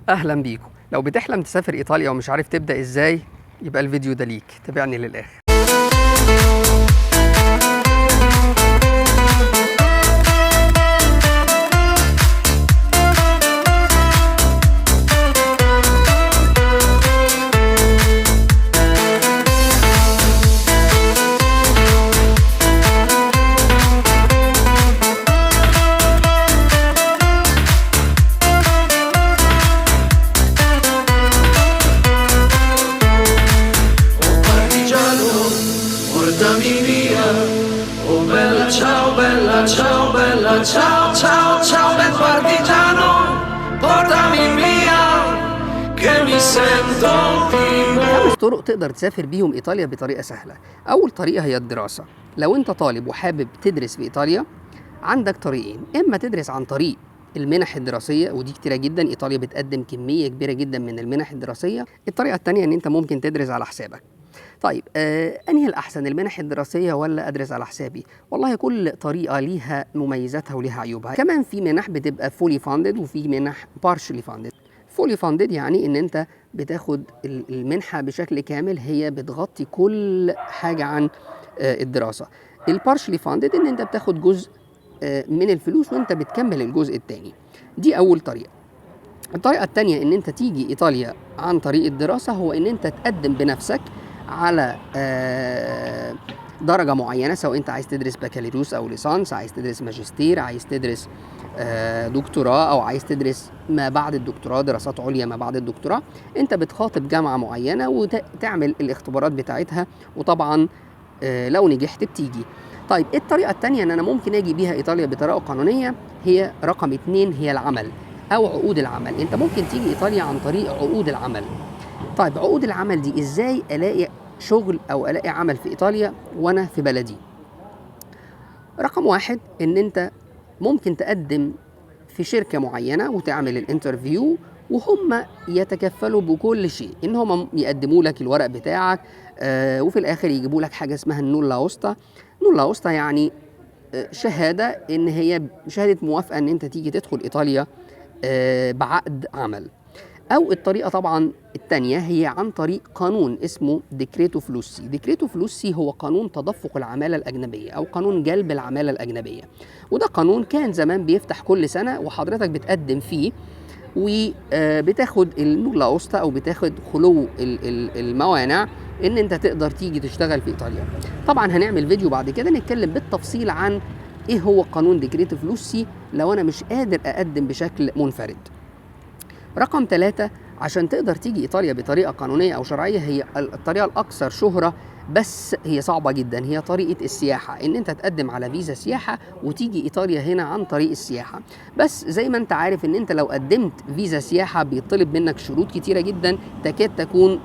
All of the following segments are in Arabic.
اهلا بيكم. لو بتحلم تسافر ايطاليا ومش عارف تبدا ازاي، يبقى الفيديو ده ليك. تابعني للاخر. Ciao bella, ciao ciao ciao bel partigiano, portami via che mi sento timore. 5 طرق تقدر تسافر بيهم ايطاليا بطريقه سهله. اول طريقه هي الدراسه. لو انت طالب وحابب تدرس في ايطاليا، عندك طريقين: اما تدرس عن طريق المنح الدراسيه، ودي كتيره جدا، ايطاليا بتقدم كميه كبيره جدا من المنح الدراسيه. الطريقه الثانيه ان انت ممكن تدرس على حسابك. طيب انهي الاحسن، المنح الدراسيه ولا ادرس على حسابي؟ والله كل طريقه ليها مميزاتها وليها عيوبها. كمان في منح بتبقى فولي فاندد وفي منح بارشلي فاندد. فولي فاندد يعني ان انت بتاخد المنحه بشكل كامل، هي بتغطي كل حاجه عن الدراسه. البارشلي فاندد ان انت بتاخد جزء من الفلوس وانت بتكمل الجزء الثاني. دي اول طريقه. الطريقه الثانيه ان انت تيجي ايطاليا عن طريق الدراسه، هو ان انت تقدم بنفسك على درجة معينة، سواء انت عايز تدرس بكالوريوس او ليسانس، عايز تدرس ماجستير، عايز تدرس دكتوراه، او عايز تدرس ما بعد الدكتوراه، دراسات عليا ما بعد الدكتوراه. انت بتخاطب جامعة معينة وتعمل الاختبارات بتاعتها، وطبعا لو نجحت بتيجي. طيب الطريقة الثانية ان انا ممكن اجي بيها ايطاليا بطريقة قانونية، هي رقم 2، هي العمل او عقود العمل. انت ممكن تيجي ايطاليا عن طريق عقود العمل. طيب عقود العمل دي ازاي الاقي شغل او الاقي عمل في ايطاليا وانا في بلدي؟ رقم 1 ان انت ممكن تقدم في شركة معينة وتعمل الانترفيو، وهم يتكفلوا بكل شيء، ان هم يقدموا لك الورق بتاعك، وفي الاخر يجيبوا لك حاجة اسمها النولا اوستا. نولا اوستا يعني شهادة، ان هي شهادة موافقة ان انت تيجي تدخل ايطاليا بعقد عمل. أو الطريقة طبعا الثانية هي عن طريق قانون اسمه ديكريتو فلوسي. ديكريتو فلوسي هو قانون تدفق العمالة الأجنبية أو قانون جلب العمالة الأجنبية، وده قانون كان زمان بيفتح كل سنة وحضرتك بتقدم فيه وبتاخد النولا اوستا أو بتاخد خلو الموانع إن أنت تقدر تيجي تشتغل في إيطاليا. طبعا هنعمل فيديو بعد كده نتكلم بالتفصيل عن إيه هو قانون ديكريتو فلوسي لو أنا مش قادر أقدم بشكل منفرد. رقم 3 عشان تقدر تيجي إيطاليا بطريقة قانونية أو شرعية، هي الطريقة الأكثر شهرة بس هي صعبة جدا، هي طريقة السياحة، إن أنت تقدم على فيزا سياحة وتيجي إيطاليا هنا عن طريق السياحة. بس زي ما أنت عارف إن أنت لو قدمت فيزا سياحة بيطلب منك شروط كتيرة جدا، تكاد تكون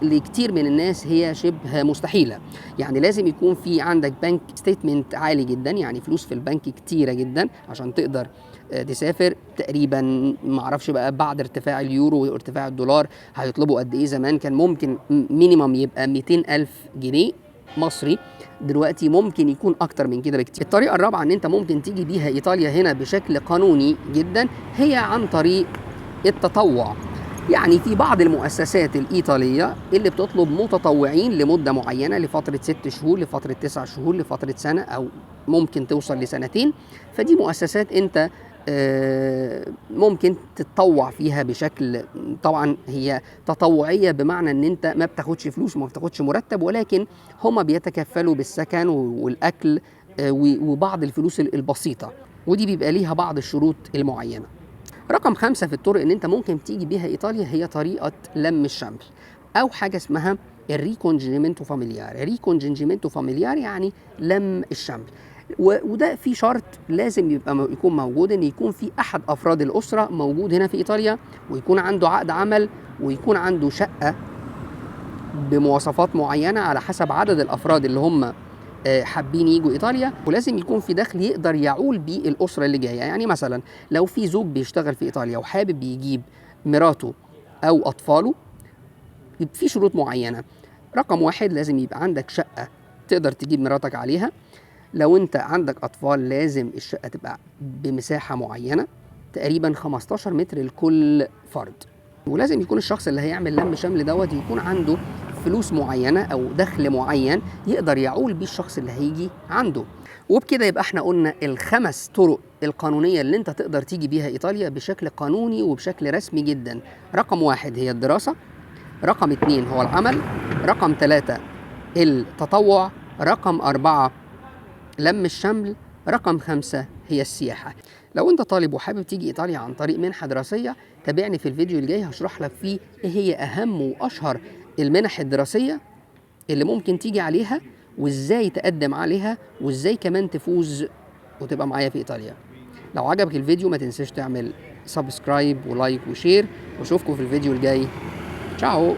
لكتير من الناس هي شبه مستحيلة. يعني لازم يكون في عندك بنك ستيتمنت عالي جدا، يعني فلوس في البنك كتيرة جدا عشان تقدر تسافر. تقريبا معرفش بقى بعد ارتفاع اليورو وارتفاع الدولار هيطلبوا قد ايه. زمان كان ممكن مينيمم يبقى 200,000 جنيه مصري، دلوقتي ممكن يكون اكتر من كده بكتير. الطريقة الرابعة ان انت ممكن تيجي بيها ايطاليا هنا بشكل قانوني جدا، هي عن طريق التطوع. يعني في بعض المؤسسات الإيطالية اللي بتطلب متطوعين لمدة معينة، لفترة 6 شهور، لفترة 9 شهور، لفترة سنة، أو ممكن توصل لسنتين. فدي مؤسسات أنت ممكن تتطوع فيها بشكل، طبعا هي تطوعية بمعنى ان انت ما بتاخدش فلوس وما بتاخدش مرتب، ولكن هم بيتكفلوا بالسكن والاكل وبعض الفلوس البسيطة، ودي بيبقى ليها بعض الشروط المعينة. رقم 5 في الطرق ان انت ممكن تيجي بيها ايطاليا هي طريقة لم الشمل، او حاجة اسمها الريكونجيمنتو فاميليار. ريكونجيمنتو فاميليار يعني لم الشمل، وده في شرط لازم يكون موجود، ان يكون في احد افراد الاسره موجود هنا في ايطاليا، ويكون عنده عقد عمل، ويكون عنده شقه بمواصفات معينه على حسب عدد الافراد اللي هم حابين يجوا ايطاليا، ولازم يكون في دخل يقدر يعول بيه الاسره اللي جايه. يعني مثلا لو في زوج بيشتغل في ايطاليا وحابب يجيب مراته او اطفاله، في شروط معينه. رقم 1 لازم يبقى عندك شقه تقدر تجيب مراتك عليها. لو انت عندك اطفال لازم الشقه تبقى بمساحه معينه تقريبا 15 متر لكل فرد. ولازم يكون الشخص اللي هيعمل لم شمل دوت يكون عنده فلوس معينة أو دخل معين يقدر يعول بيه الشخص اللي هيجي عنده. وبكده يبقى احنا قلنا ال5 طرق القانونية اللي انت تقدر تيجي بيها إيطاليا بشكل قانوني وبشكل رسمي جدا. رقم 1 هي الدراسة، رقم 2 هو العمل، رقم 3 التطوع، رقم 4 لم الشمل، رقم 5 هي السياحة. لو انت طالب وحابب تيجي إيطاليا عن طريق منحة دراسية، تابعني في الفيديو الجاي هشرح لك فيه ايه هي أهم وأشهر المنح الدراسية اللي ممكن تيجي عليها، وازاي تقدم عليها، وازاي كمان تفوز وتبقى معايا في إيطاليا. لو عجبك الفيديو ما تنساش تعمل سبسكرايب ولايك وشير، واشوفكم في الفيديو الجاي. تشاو.